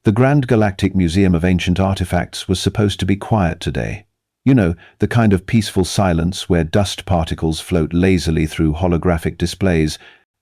The Grand Galactic Museum of Ancient Artifacts was supposed to be quiet today. You know, the kind of peaceful silence where dust particles float lazily through holographic displays,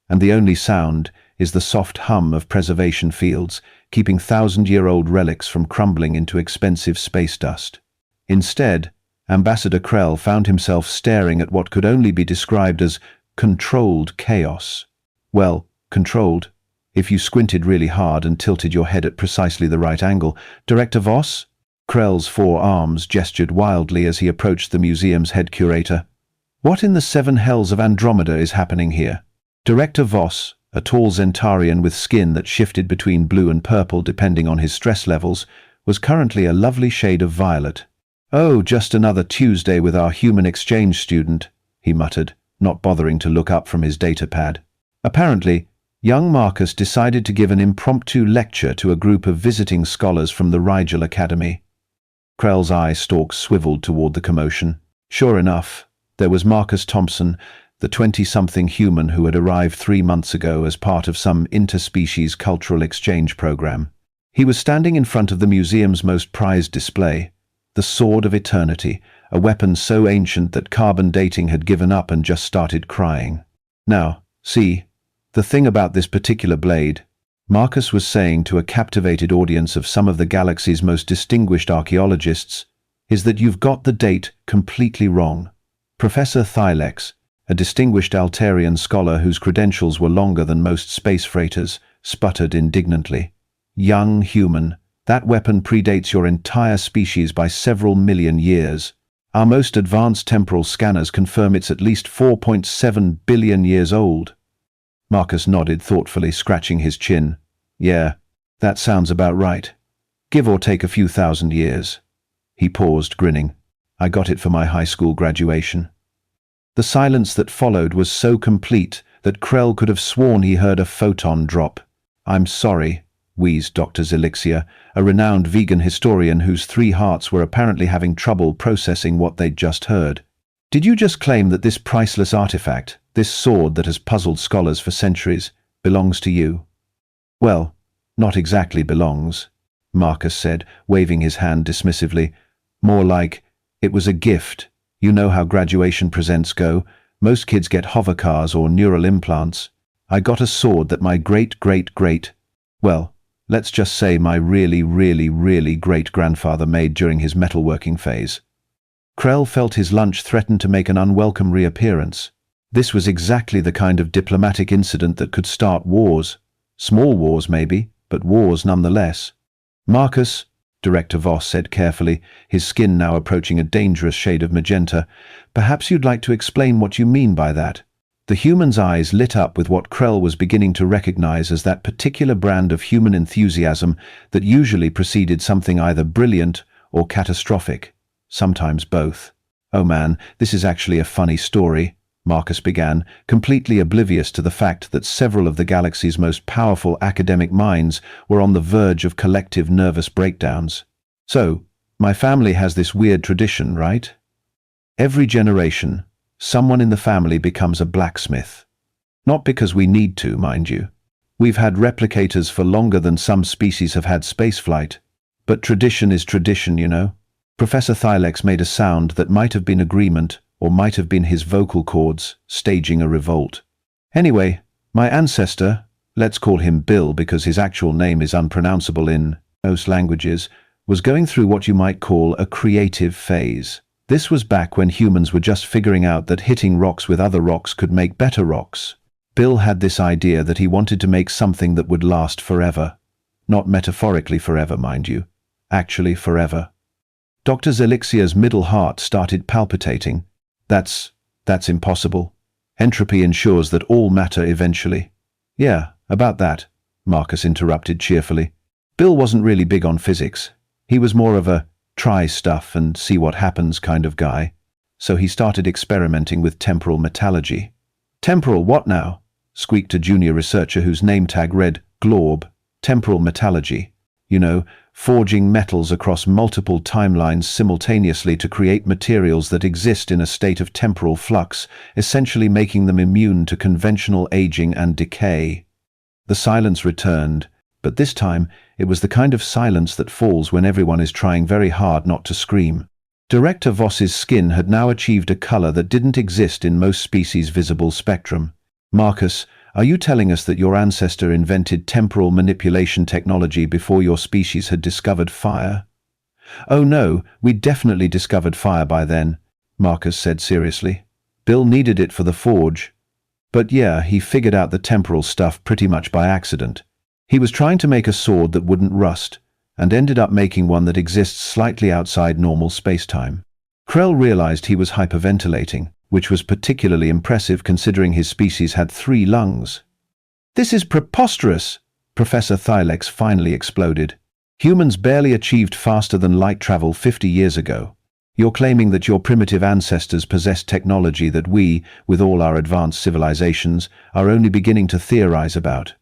and the only sound is the soft hum of preservation fields, keeping thousand-year-old relics from crumbling into expensive space dust. Instead, Ambassador Krell found himself staring at what could only be described as controlled chaos. Well, controlled, if you squinted really hard and tilted your head at precisely the right angle. Director Voss? Krell's four arms gestured wildly as he approached the museum's head curator. What in the seven hells of Andromeda is happening here? Director Voss, a tall Zentarian with skin that shifted between blue and purple depending on his stress levels, was currently a lovely shade of violet. "Oh, just another Tuesday with our human exchange student," he muttered, not bothering to look up from his data pad. Apparently, young Marcus decided to give an impromptu lecture to a group of visiting scholars from the Rigel Academy. Krell's eye stalks swiveled toward the commotion. Sure enough, there was Marcus Thompson, the 20-something human who had arrived 3 months ago as part of some interspecies cultural exchange program. He was standing in front of the museum's most prized display, the Sword of Eternity, a weapon so ancient that carbon dating had given up and just started crying. "Now, see, the thing about this particular blade," Marcus was saying to a captivated audience of some of the galaxy's most distinguished archaeologists, "is that you've got the date completely wrong." Professor Thylex, a distinguished Altarian scholar whose credentials were longer than most space freighters, sputtered indignantly. "Young human, that weapon predates your entire species by several million years. Our most advanced temporal scanners confirm it's at least 4.7 billion years old." Marcus nodded thoughtfully, scratching his chin. "Yeah, that sounds about right. Give or take a few thousand years." He paused, grinning. "I got it for my high school graduation." The silence that followed was so complete that Krell could have sworn he heard a photon drop. "I'm sorry," wheezed Dr. Zelixia, a renowned vegan historian whose 3 hearts were apparently having trouble processing what they'd just heard. "Did you just claim that this priceless artifact, this sword that has puzzled scholars for centuries, belongs to you?" "Well, not exactly belongs," Marcus said, waving his hand dismissively. "More like, it was a gift. You know how graduation presents go. Most kids get hover cars or neural implants. I got a sword that my well, let's just say my really great-grandfather made during his metalworking phase." Krell felt his lunch threatened to make an unwelcome reappearance. This was exactly the kind of diplomatic incident that could start wars. Small wars, maybe, but wars nonetheless. "Marcus," Director Voss said carefully, his skin now approaching a dangerous shade of magenta, "perhaps you'd like to explain what you mean by that." The human's eyes lit up with what Krell was beginning to recognize as that particular brand of human enthusiasm that usually preceded something either brilliant or catastrophic, sometimes both. "Oh man, this is actually a funny story," Marcus began, completely oblivious to the fact that several of the galaxy's most powerful academic minds were on the verge of collective nervous breakdowns. "So, my family has this weird tradition, right? Every generation, someone in the family becomes a blacksmith. Not because we need to, mind you. We've had replicators for longer than some species have had spaceflight. But tradition is tradition, you know." Professor Thylex made a sound that might have been agreement, or might have been his vocal cords staging a revolt. "Anyway, my ancestor, let's call him Bill because his actual name is unpronounceable in most languages, was going through what you might call a creative phase. This was back when humans were just figuring out that hitting rocks with other rocks could make better rocks. Bill had this idea that he wanted to make something that would last forever. Not metaphorically forever, mind you. Actually forever." Dr. Zelixia's middle heart started palpitating. That's impossible. Entropy ensures that all matter eventually." "Yeah, about that," Marcus interrupted cheerfully. "Bill wasn't really big on physics. He was more of a try stuff and see what happens kind of guy. So he started experimenting with temporal metallurgy." "Temporal what now?" squeaked a junior researcher whose name tag read Glorb. "Temporal metallurgy. You know, forging metals across multiple timelines simultaneously to create materials that exist in a state of temporal flux, essentially making them immune to conventional aging and decay." The silence returned, but this time It was the kind of silence that falls when everyone is trying very hard not to scream. Director Voss's skin had now achieved a color that didn't exist in most species' visible spectrum. Marcus, are you telling us that your ancestor invented temporal manipulation technology before your species had discovered fire? Oh no, we'd definitely discovered fire by then, Marcus said seriously. Bill needed it for the forge. But yeah, he figured out the temporal stuff pretty much by accident. He was trying to make a sword that wouldn't rust, and ended up making one that exists slightly outside normal space-time. Krell realized he was hyperventilating, which was particularly impressive considering his species had 3 lungs. "This is preposterous!" Professor Thylex finally exploded. "Humans barely achieved faster than light travel 50 years ago. You're claiming that your primitive ancestors possessed technology that we, with all our advanced civilizations, are only beginning to theorize about."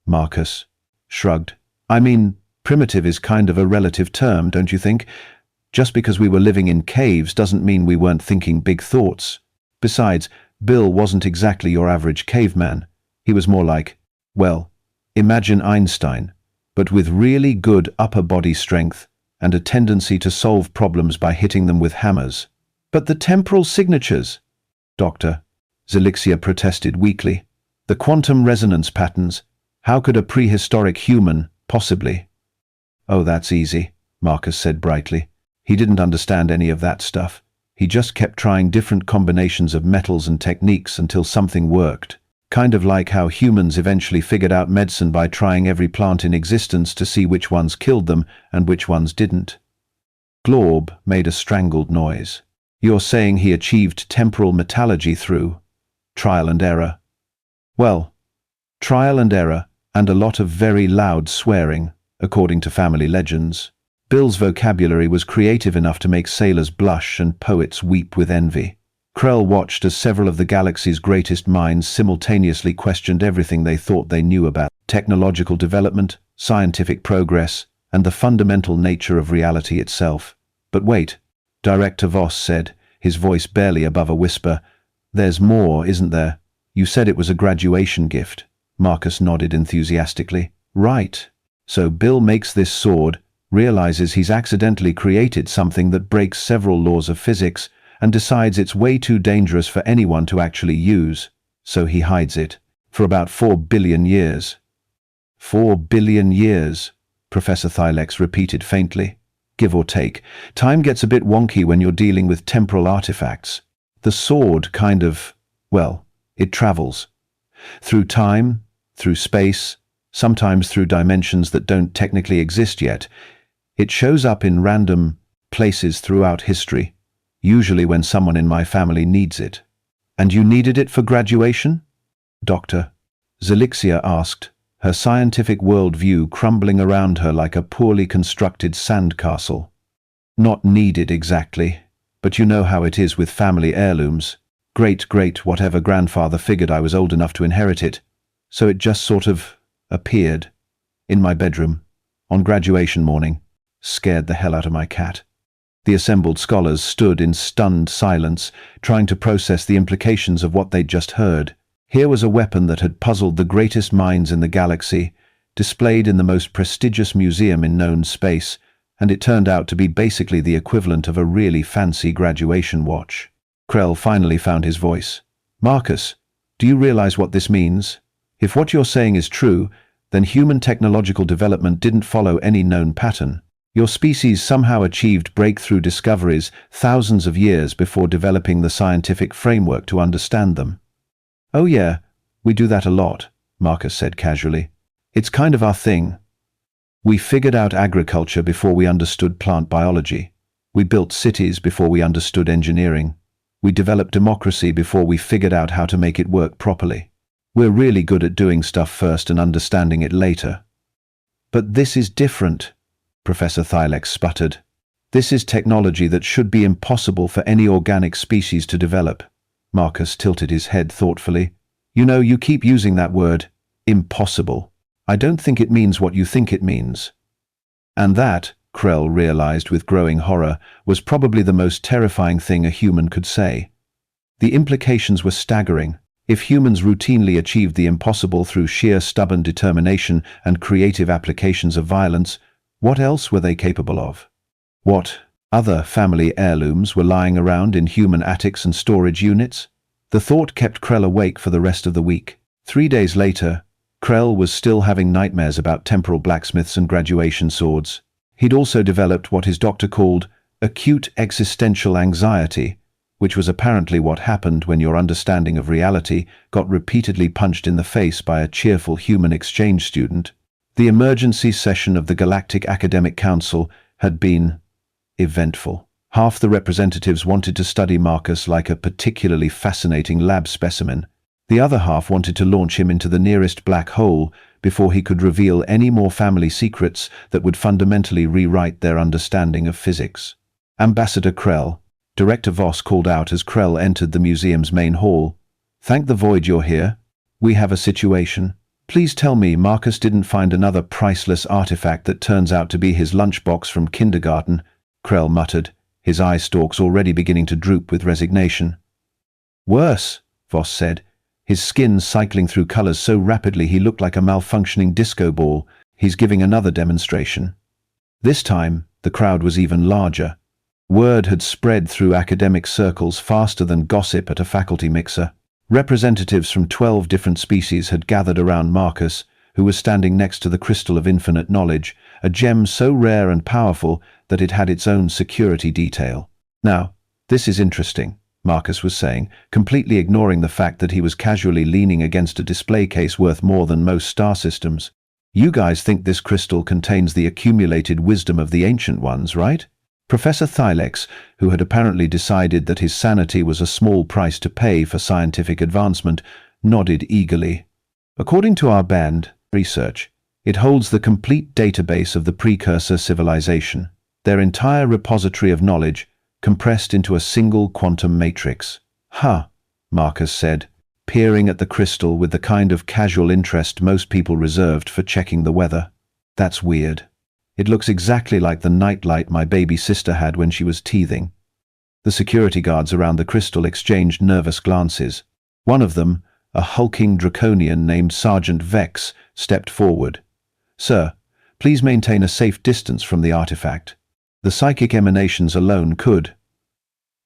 Marcus shrugged. "I mean, primitive is kind of a relative term, don't you think? Just because we were living in caves doesn't mean we weren't thinking big thoughts. Besides, Bill wasn't exactly your average caveman. He was more like, well, imagine Einstein, but with really good upper body strength and a tendency to solve problems by hitting them with hammers." "But the temporal signatures, Doctor," Zelixia protested weakly. "The quantum resonance patterns. How could a prehistoric human, possibly?" "Oh, that's easy," Marcus said brightly. He didn't understand any of that stuff. He just kept trying different combinations of metals and techniques until something worked. Kind of like how humans eventually figured out medicine by trying every plant in existence to see which ones killed them and which ones didn't. Glorb made a strangled noise. "You're saying he achieved temporal metallurgy through trial and error?" "Well, trial and error, and a lot of very loud swearing, according to family legends. Bill's vocabulary was creative enough to make sailors blush and poets weep with envy." Krell watched as several of the galaxy's greatest minds simultaneously questioned everything they thought they knew about technological development, scientific progress, and the fundamental nature of reality itself. "But wait," Director Voss said, his voice barely above a whisper. "There's more, isn't there? You said it was a graduation gift." Marcus nodded enthusiastically. "Right. So Bill makes this sword, realizes he's accidentally created something that breaks several laws of physics, and decides it's way too dangerous for anyone to actually use. So he hides it. For about 4 billion years. 4 billion years, Professor Thylex repeated faintly. Give or take. Time gets a bit wonky when you're dealing with temporal artifacts. The sword kind of, well, it travels. Through time, through space, sometimes through dimensions that don't technically exist yet. It shows up in random places throughout history, usually when someone in my family needs it. And you needed it for graduation? Doctor, Zelixia asked, her scientific worldview crumbling around her like a poorly constructed sandcastle. Not needed exactly, but you know how it is with family heirlooms. Great-whatever grandfather figured I was old enough to inherit it, so it just sort of appeared in my bedroom on graduation morning. Scared the hell out of my cat. The assembled scholars stood in stunned silence, trying to process the implications of what they'd just heard. Here was a weapon that had puzzled the greatest minds in the galaxy, displayed in the most prestigious museum in known space, and it turned out to be basically the equivalent of a really fancy graduation watch. Krell finally found his voice. Marcus, do you realize what this means? If what you're saying is true, then human technological development didn't follow any known pattern. Your species somehow achieved breakthrough discoveries thousands of years before developing the scientific framework to understand them. Oh yeah, we do that a lot, Marcus said casually. It's kind of our thing. We figured out agriculture before we understood plant biology. We built cities before we understood engineering. We developed democracy before we figured out how to make it work properly. We're really good at doing stuff first and understanding it later. But this is different, Professor Thylex sputtered. This is technology that should be impossible for any organic species to develop. Marcus tilted his head thoughtfully. You know, you keep using that word, impossible. I don't think it means what you think it means. And that, Krell realized with growing horror, was probably the most terrifying thing a human could say. The implications were staggering. If humans routinely achieved the impossible through sheer stubborn determination and creative applications of violence, what else were they capable of? What other family heirlooms were lying around in human attics and storage units? The thought kept Krell awake for the rest of the week. 3 days later, Krell was still having nightmares about temporal blacksmiths and graduation swords. He'd also developed what his doctor called acute existential anxiety, which was apparently what happened when your understanding of reality got repeatedly punched in the face by a cheerful human exchange student. The emergency session of the Galactic Academic Council had been eventful. Half the representatives wanted to study Marcus like a particularly fascinating lab specimen. The other half wanted to launch him into the nearest black hole before he could reveal any more family secrets that would fundamentally rewrite their understanding of physics. Ambassador Krell, Director Voss called out as Krell entered the museum's main hall. "Thank the void you're here. We have a situation. Please tell me Marcus didn't find another priceless artifact that turns out to be his lunchbox from kindergarten," Krell muttered, his eye stalks already beginning to droop with resignation. "Worse," Voss said, his skin cycling through colors so rapidly he looked like a malfunctioning disco ball. "He's giving another demonstration." This time, the crowd was even larger. Word had spread through academic circles faster than gossip at a faculty mixer. Representatives from 12 different species had gathered around Marcus, who was standing next to the crystal of infinite knowledge, a gem so rare and powerful that it had its own security detail. "Now, this is interesting," Marcus was saying, completely ignoring the fact that he was casually leaning against a display case worth more than most star systems. "You guys think this crystal contains the accumulated wisdom of the ancient ones, right?" Professor Thylex, who had apparently decided that his sanity was a small price to pay for scientific advancement, nodded eagerly. "According to our band research, it holds the complete database of the precursor civilization, their entire repository of knowledge, compressed into a single quantum matrix." "Huh," Marcus said, peering at the crystal with the kind of casual interest most people reserved for checking the weather. "That's weird. It looks exactly like the nightlight my baby sister had when she was teething." The security guards around the crystal exchanged nervous glances. One of them, a hulking draconian named Sergeant Vex, stepped forward. "Sir, please maintain a safe distance from the artifact. The psychic emanations alone could—"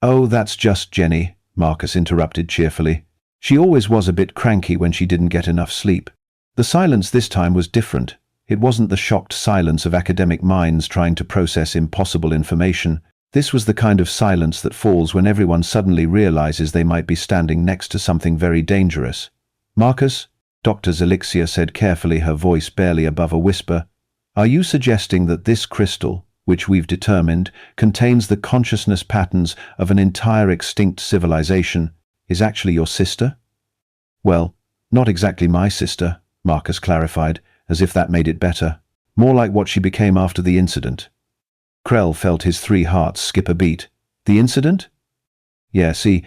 "Oh, that's just Jenny," Marcus interrupted cheerfully. "She always was a bit cranky when she didn't get enough sleep." The silence this time was different. It wasn't the shocked silence of academic minds trying to process impossible information. This was the kind of silence that falls when everyone suddenly realizes they might be standing next to something very dangerous. "Marcus," Dr. Zelixia said carefully, her voice barely above a whisper, "are you suggesting that this crystal, which we've determined, contains the consciousness patterns of an entire extinct civilization, is actually your sister?" "Well, not exactly my sister," Marcus clarified, as if that made it better. "More like what she became after the incident." Krell felt his 3 hearts skip a beat. "The incident?" "Yeah, see,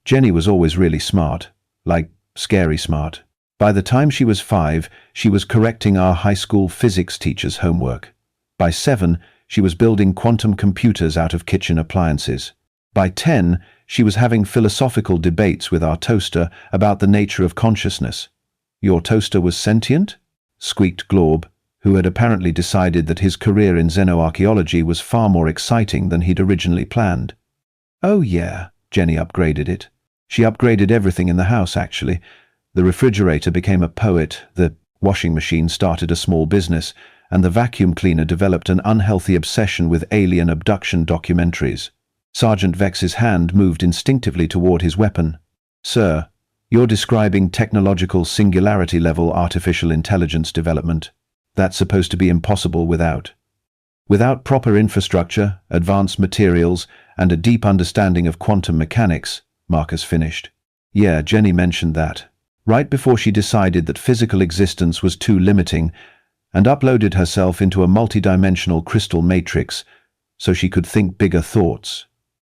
Jenny was always really smart. Like, scary smart. By the time she was 5, she was correcting our high school physics teacher's homework. By 7, she was building quantum computers out of kitchen appliances. By 10, she was having philosophical debates with our toaster about the nature of consciousness." "Your toaster was sentient?" squeaked Glorb, who had apparently decided that his career in xenoarchaeology was far more exciting than he'd originally planned. "Oh yeah," Jenny upgraded it. She upgraded everything in the house, actually. The refrigerator became a poet, the washing machine started a small business, and the vacuum cleaner developed an unhealthy obsession with alien abduction documentaries. Sergeant Vex's hand moved instinctively toward his weapon. "Sir, you're describing technological singularity-level artificial intelligence development. That's supposed to be impossible without proper infrastructure, advanced materials, and a deep understanding of quantum mechanics," Marcus finished. "Yeah, Jenny mentioned that. Right before she decided that physical existence was too limiting, and uploaded herself into a multidimensional crystal matrix so she could think bigger thoughts."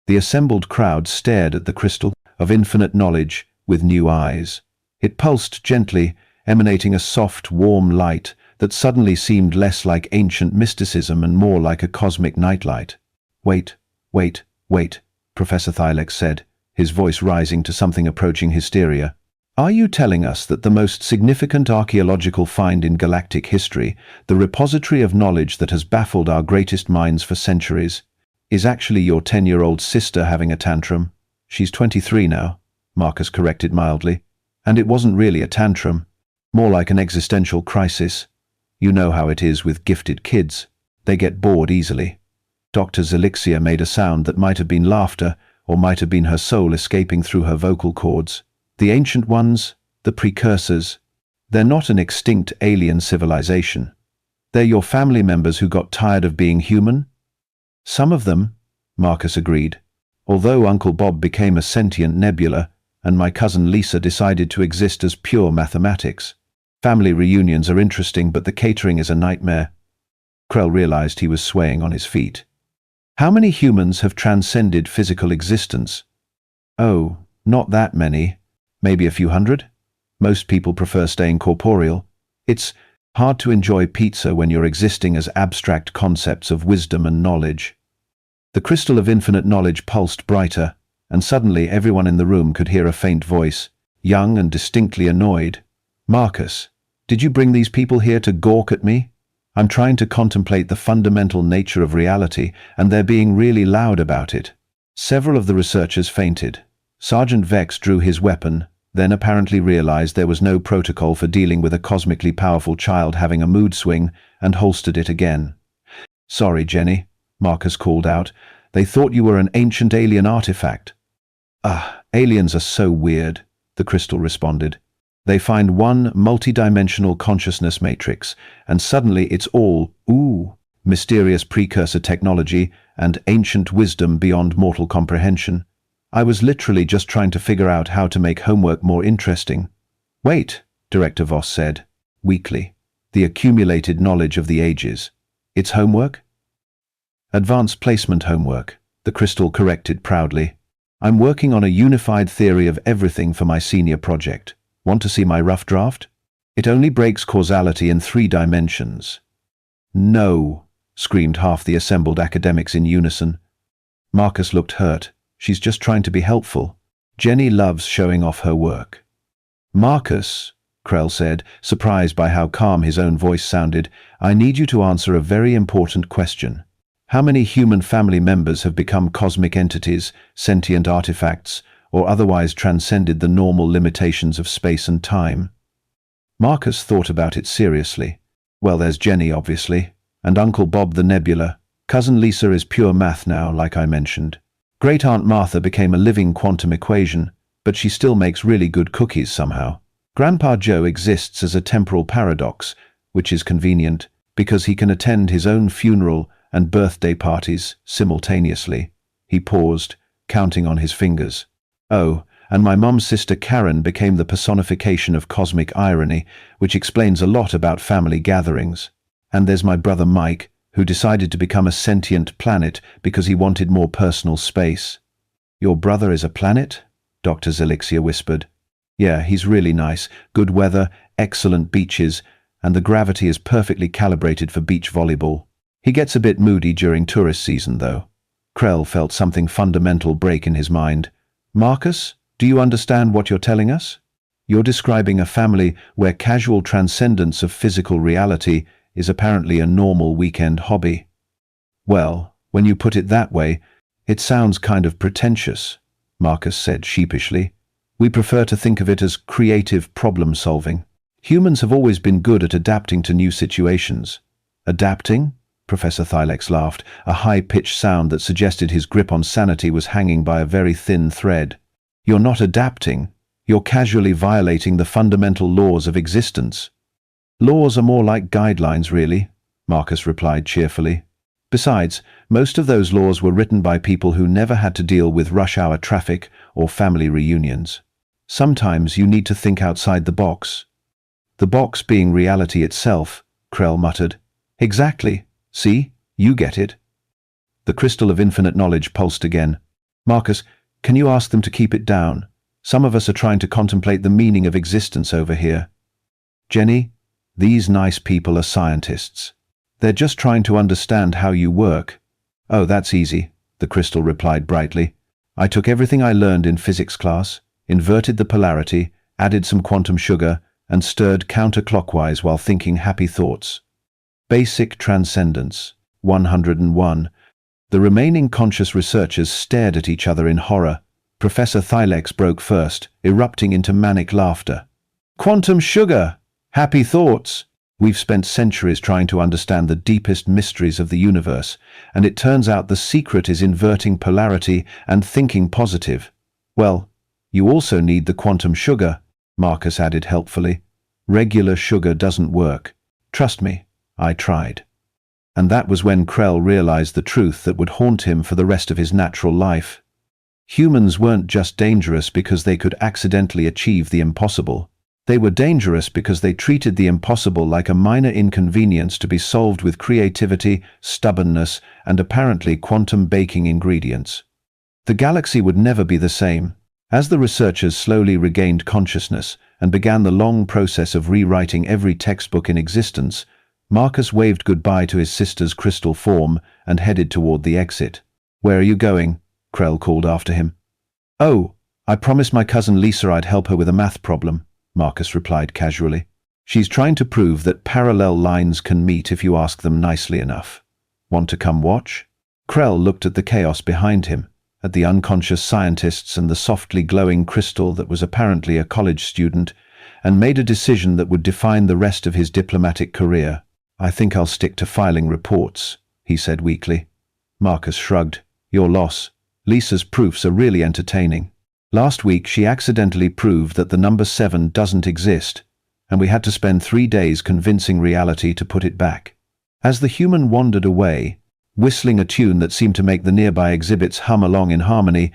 The assembled crowd stared at the crystal of infinite knowledge with new eyes. It pulsed gently, emanating a soft, warm light that suddenly seemed less like ancient mysticism and more like a cosmic nightlight. Wait, Professor Thylex said, his voice rising to something approaching hysteria. Are you telling us that the most significant archaeological find in galactic history, the repository of knowledge that has baffled our greatest minds for centuries, is actually your 10-year-old sister having a tantrum? She's 23 now, Marcus corrected mildly. And it wasn't really a tantrum, more like an existential crisis. You know how it is with gifted kids. They get bored easily. Dr. Zelixia made a sound that might have been laughter, or might have been her soul escaping through her vocal cords. The ancient ones, the precursors, they're not an extinct alien civilization. They're your family members who got tired of being human. Some of them, Marcus agreed. Although Uncle Bob became a sentient nebula, and my cousin Lisa decided to exist as pure mathematics. Family reunions are interesting, but the catering is a nightmare. Krell realized he was swaying on his feet. How many humans have transcended physical existence? Oh, not that many. Maybe a few hundred? Most people prefer staying corporeal. It's hard to enjoy pizza when you're existing as abstract concepts of wisdom and knowledge. The crystal of infinite knowledge pulsed brighter, and suddenly everyone in the room could hear a faint voice, young and distinctly annoyed. Marcus, did you bring these people here to gawk at me? I'm trying to contemplate the fundamental nature of reality, and they're being really loud about it. Several of the researchers fainted. Sergeant Vex drew his weapon, then apparently realized there was no protocol for dealing with a cosmically powerful child having a mood swing, and holstered it again. Sorry, Jenny, Marcus called out. They thought you were an ancient alien artifact. Aliens are so weird, the crystal responded. They find one multi-dimensional consciousness matrix, and suddenly it's all, mysterious precursor technology and ancient wisdom beyond mortal comprehension. I was literally just trying to figure out how to make homework more interesting. Wait, Director Voss said, weakly. The accumulated knowledge of the ages. It's homework? Advanced placement homework, the crystal corrected proudly. I'm working on a unified theory of everything for my senior project. Want to see my rough draft? It only breaks causality in 3 dimensions. No, screamed half the assembled academics in unison. Marcus looked hurt. She's just trying to be helpful. Jenny loves showing off her work. Marcus, Krell said, surprised by how calm his own voice sounded, I need you to answer a very important question. How many human family members have become cosmic entities, sentient artifacts, or otherwise transcended the normal limitations of space and time? Marcus thought about it seriously. Well, there's Jenny, obviously, and Uncle Bob the Nebula. Cousin Lisa is pure math now, like I mentioned. Great-Aunt Martha became a living quantum equation, but she still makes really good cookies somehow. Grandpa Joe exists as a temporal paradox, which is convenient, because he can attend his own funeral and birthday parties simultaneously. He paused, counting on his fingers. Oh, and my mom's sister Karen became the personification of cosmic irony, which explains a lot about family gatherings. And there's my brother Mike, who decided to become a sentient planet because he wanted more personal space. Your brother is a planet? Dr. Zelixia whispered. Yeah, he's really nice. Good weather, excellent beaches, and the gravity is perfectly calibrated for beach volleyball. He gets a bit moody during tourist season, though. Krell felt something fundamental break in his mind. Marcus, do you understand what you're telling us? You're describing a family where casual transcendence of physical reality is apparently a normal weekend hobby. Well, when you put it that way, it sounds kind of pretentious, Marcus said sheepishly. We prefer to think of it as creative problem-solving. Humans have always been good at adapting to new situations. Adapting? Professor Thylex laughed, a high-pitched sound that suggested his grip on sanity was hanging by a very thin thread. You're not adapting. You're casually violating the fundamental laws of existence. Laws are more like guidelines, really, Marcus replied cheerfully. Besides, most of those laws were written by people who never had to deal with rush-hour traffic or family reunions. Sometimes you need to think outside the box. The box being reality itself, Krell muttered. Exactly. See? You get it. The crystal of infinite knowledge pulsed again. Marcus, can you ask them to keep it down? Some of us are trying to contemplate the meaning of existence over here. Jenny, these nice people are scientists. They're just trying to understand how you work. Oh, that's easy, the crystal replied brightly. I took everything I learned in physics class, inverted the polarity, added some quantum sugar, and stirred counterclockwise while thinking happy thoughts. Basic transcendence. 101. The remaining conscious researchers stared at each other in horror. Professor Thylex broke first, erupting into manic laughter. Quantum sugar! Happy thoughts! We've spent centuries trying to understand the deepest mysteries of the universe, and it turns out the secret is inverting polarity and thinking positive. Well, you also need the quantum sugar, Marcus added helpfully. Regular sugar doesn't work. Trust me, I tried. And that was when Krell realized the truth that would haunt him for the rest of his natural life. Humans weren't just dangerous because they could accidentally achieve the impossible. They were dangerous because they treated the impossible like a minor inconvenience to be solved with creativity, stubbornness, and apparently quantum baking ingredients. The galaxy would never be the same. As the researchers slowly regained consciousness and began the long process of rewriting every textbook in existence, Marcus waved goodbye to his sister's crystal form and headed toward the exit. "Where are you going?" Krell called after him. "Oh, I promised my cousin Lisa I'd help her with a math problem," Marcus replied casually. "She's trying to prove that parallel lines can meet if you ask them nicely enough. Want to come watch?" Krell looked at the chaos behind him, at the unconscious scientists and the softly glowing crystal that was apparently a college student, and made a decision that would define the rest of his diplomatic career. "I think I'll stick to filing reports," he said weakly. Marcus shrugged. "Your loss. Lisa's proofs are really entertaining. Last week she accidentally proved that the number 7 doesn't exist, and we had to spend 3 days convincing reality to put it back." As the human wandered away, whistling a tune that seemed to make the nearby exhibits hum along in harmony,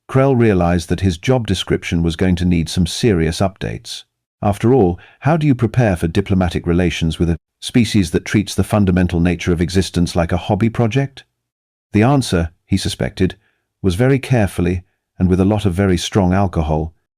Krell realized that his job description was going to need some serious updates. After all, how do you prepare for diplomatic relations with a species that treats the fundamental nature of existence like a hobby project? The answer, he suspected, was very carefully, and with a lot of very strong alcohol,